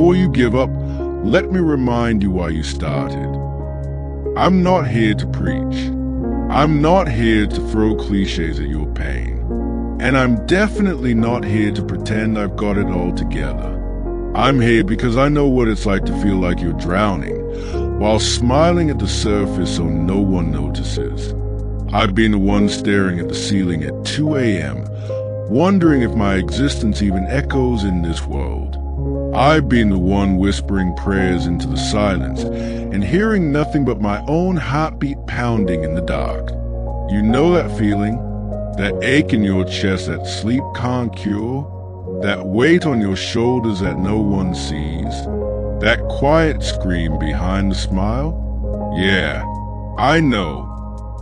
before you give up, let me remind you why you started. I'm not here to preach. I'm not here to throw cliches at your pain. And I'm definitely not here to pretend I've got it all together. I'm here because I know what it's like to feel like you're drowning, while smiling at the surface so no one notices. I've been the one staring at the ceiling at 2 a.m., wondering if my existence even echoes in this world. I've been the one whispering prayers into the silence and hearing nothing but my own heartbeat pounding in the dark. You know that feeling? That ache in your chest that sleep can't cure? That weight on your shoulders that no one sees? That quiet scream behind the smile? Yeah, I know.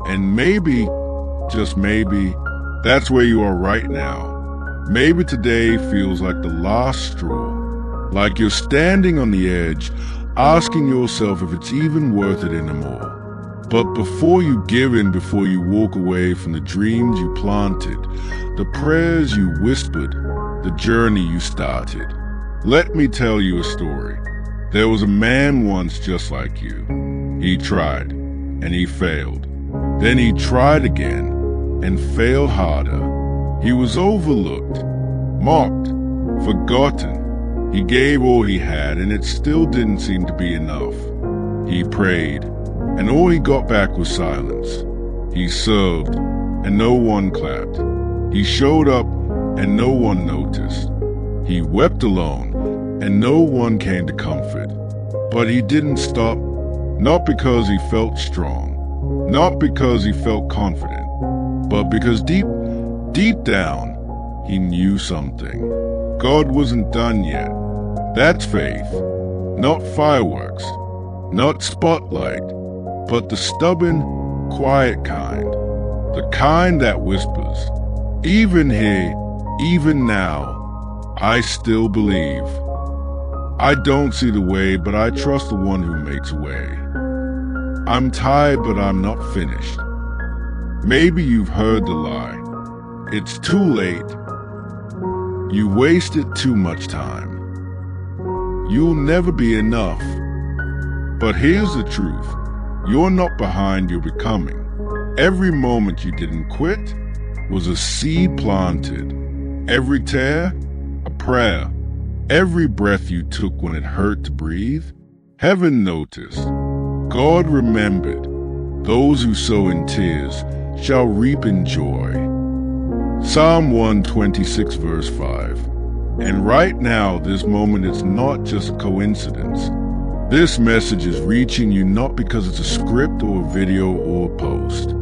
And maybe, just maybe, that's where you are right now. Maybe today feels like the last straw. Like you're standing on the edge, asking yourself if it's even worth it anymore. But before you give in, before you walk away from the dreams you planted, the prayers you whispered, the journey you started, let me tell you a story. There was a man once just like you. He tried, and he failed. Then he tried again, and failed harder. He was overlooked, mocked, forgotten. He gave all he had, and it still didn't seem to be enough. He prayed, and all he got back was silence. He served, and no one clapped. He showed up, and no one noticed. He wept alone, and no one came to comfort. But he didn't stop, not because he felt strong, not because he felt confident, but because deep down, he knew something. God wasn't done yet. That's faith. Not fireworks, not spotlight, but the stubborn, quiet kind. The kind that whispers, even here, even now, I still believe. I don't see the way, but I trust the one who makes a way. I'm tired, but I'm not finished. Maybe you've heard the lie. It's too late. You wasted too much time. You'll never be enough. But here's the truth. You're not behind, you're becoming. Every moment you didn't quit was a seed planted. Every tear, a prayer. Every breath you took when it hurt to breathe, heaven noticed. God remembered. Those who sow in tears shall reap in joy. Psalm 126 verse 5. And right now, this moment is not just a coincidence. This message is reaching you not because it's a script or a video or a post.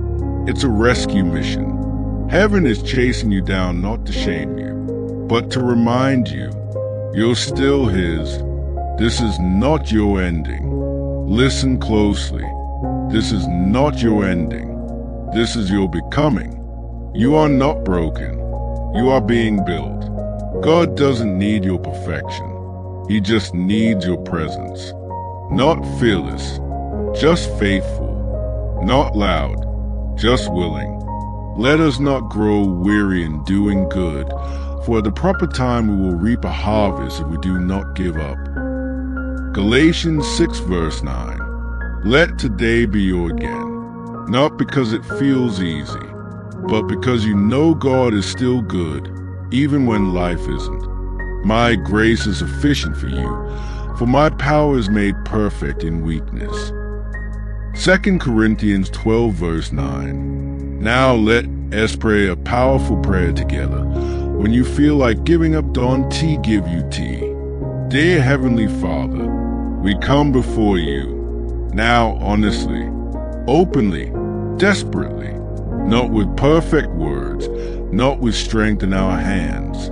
It's a rescue mission. Heaven is chasing you down not to shame you, but to remind you you're still His. This is not your ending. Listen closely. This is not your ending. This is your becoming. You are not broken. You are being built. God doesn't need your perfection. He just needs your presence. Not fearless, just faithful. Not loud, just willing. Let us not grow weary in doing good, for at the proper time we will reap a harvest if we do not give up. Galatians 6 verse 9. Let today be your again, not because it feels easy, but because you know God is still good, even when life isn't. My grace is sufficient for you, for my power is made perfect in weakness. 2 Corinthians 12 verse 9. Now let us pray a powerful prayer together. When you feel like giving up, don't tea give you tea. Dear Heavenly Father, we come before you, now honestly, openly, desperately, not with perfect words, not with strength in our hands,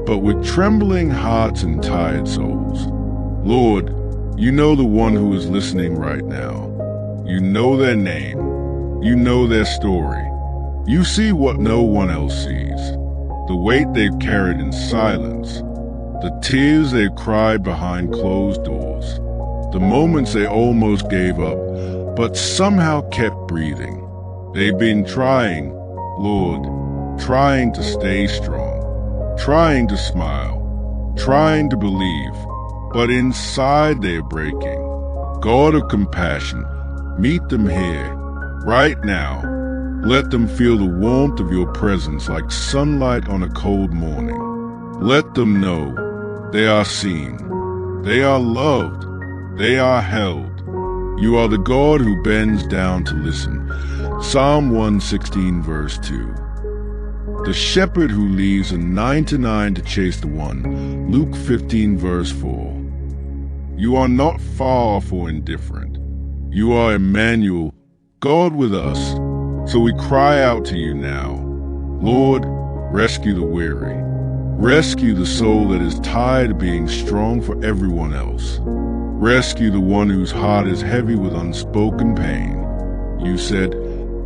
but with trembling hearts and tired souls. Lord, you know the one who is listening right now. You know their name. You know their story. You see what no one else sees. The weight they've carried in silence. The tears they've cried behind closed doors. The moments they almost gave up, but somehow kept breathing. They've been trying, Lord, trying to stay strong, trying to smile, trying to believe, but inside they're breaking. God of compassion, meet them here, right now. Let them feel the warmth of your presence like sunlight on a cold morning. Let them know they are seen, they are loved, they are held. You are the God who bends down to listen. Psalm 116 verse 2. The shepherd who leaves a 99 to chase the one. Luke 15 verse 4. You are not far off or indifferent. You are Emmanuel, God with us. So we cry out to you now. Lord, rescue the weary. Rescue the soul that is tired of being strong for everyone else. Rescue the one whose heart is heavy with unspoken pain. You said,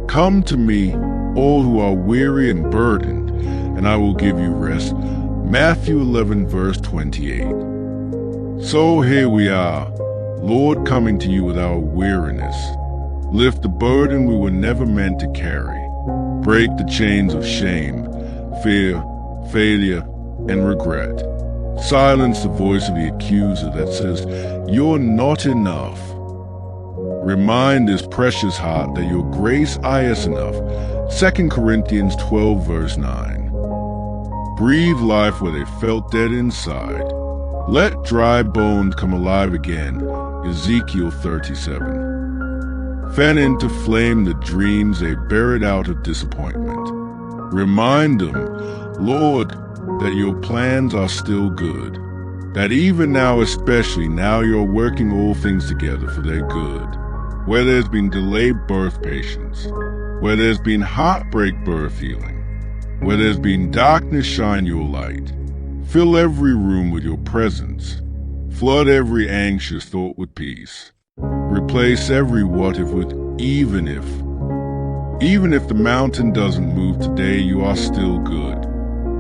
"Come to me, all who are weary and burdened, and I will give you rest." Matthew 11 verse 28. So here we are, Lord, coming to you with our weariness. Lift the burden we were never meant to carry. Break the chains of shame, fear, failure, and regret. Silence the voice of the accuser that says, "You're not enough." Remind this precious heart that your grace is enough. 2 Corinthians 12 verse 9. Breathe life where they felt dead inside. Let dry bones come alive again. Ezekiel 37. Fan into flame the dreams they buried out of disappointment. Remind them, Lord, that your plans are still good. That even now, especially now, you're working all things together for their good. Where there's been delayed birth patience, where there's been heartbreak birth healing, where there's been darkness, shine your light. Fill every room with your presence. Flood every anxious thought with peace. Replace every what if with even if. Even if the mountain doesn't move today, you are still good.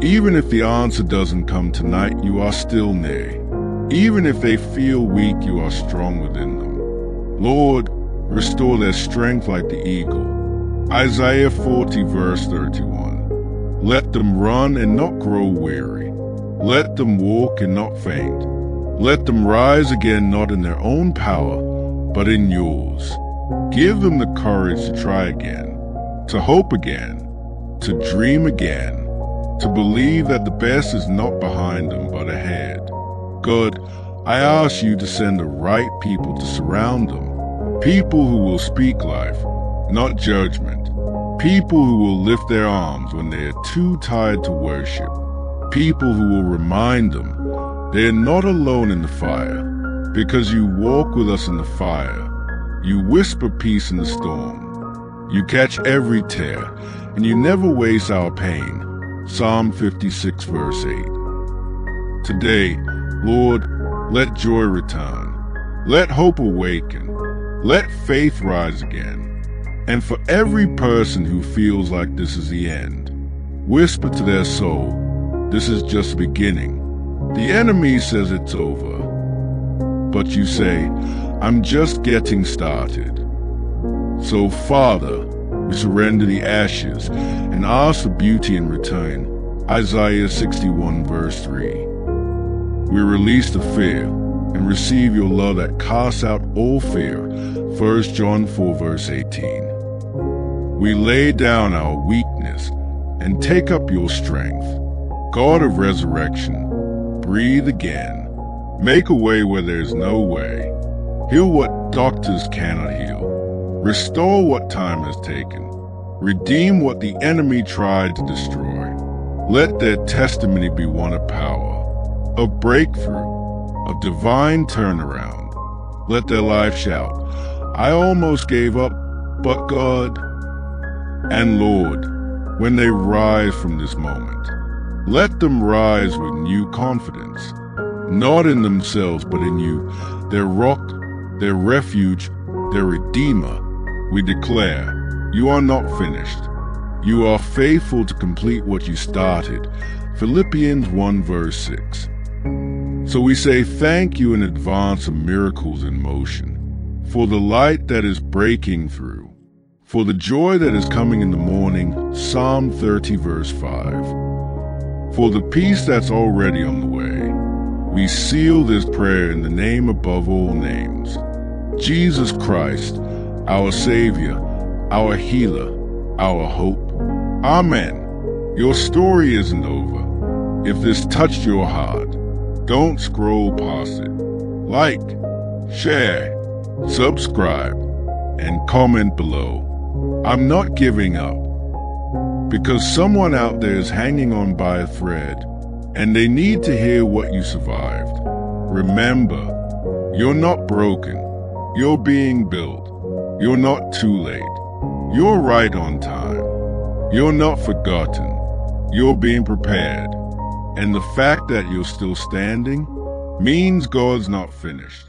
Even if the answer doesn't come tonight, you are still near. Even if they feel weak, you are strong within them. Lord, restore their strength like the eagle. Isaiah 40 verse 31. Let them run and not grow weary. Let them walk and not faint. Let them rise again, not in their own power, but in yours. Give them the courage to try again, to hope again, to dream again, to believe that the best is not behind them but ahead. God, I ask you to send the right people to surround them. People who will speak life, not judgment. People who will lift their arms when they are too tired to worship. People who will remind them they are not alone in the fire, because you walk with us in the fire. You whisper peace in the storm. You catch every tear, and you never waste our pain. Psalm 56 verse 8. Today, Lord, let joy return. Let hope awaken. Let faith rise again. And for every person who feels like this is the end, whisper to their soul, this is just the beginning. The enemy says it's over. But you say, I'm just getting started. So, Father, we surrender the ashes and ask for beauty in return. Isaiah 61 verse 3. We release the fear and receive your love that casts out all fear. 1 John 4 verse 18. We lay down our weakness and take up your strength. God of resurrection, breathe again. Make a way where there's no way. Heal what doctors cannot heal. Restore what time has taken. Redeem what the enemy tried to destroy. Let their testimony be one of power, of breakthrough, of divine turnaround. Let their life shout, I almost gave up, but God. And Lord, when they rise from this moment, let them rise with new confidence, not in themselves, but in you, their rock, their refuge, their redeemer. We declare, you are not finished. You are faithful to complete what you started. Philippians 1 verse 6. So we say thank you in advance of miracles in motion, for the light that is breaking through, for the joy that is coming in the morning, Psalm 30 verse 5, for the peace that's already on the way. we seal this prayer in the name above all names, Jesus Christ, our Savior, our healer, our hope. Amen. Your story isn't over. If this touched your heart, don't scroll past it. Like, share, subscribe, and comment below. I'm not giving up, because someone out there is hanging on by a thread, and they need to hear what you survived. Remember, you're not broken. You're being built. You're not too late. You're right on time. You're not forgotten. You're being prepared. And the fact that you're still standing means God's not finished.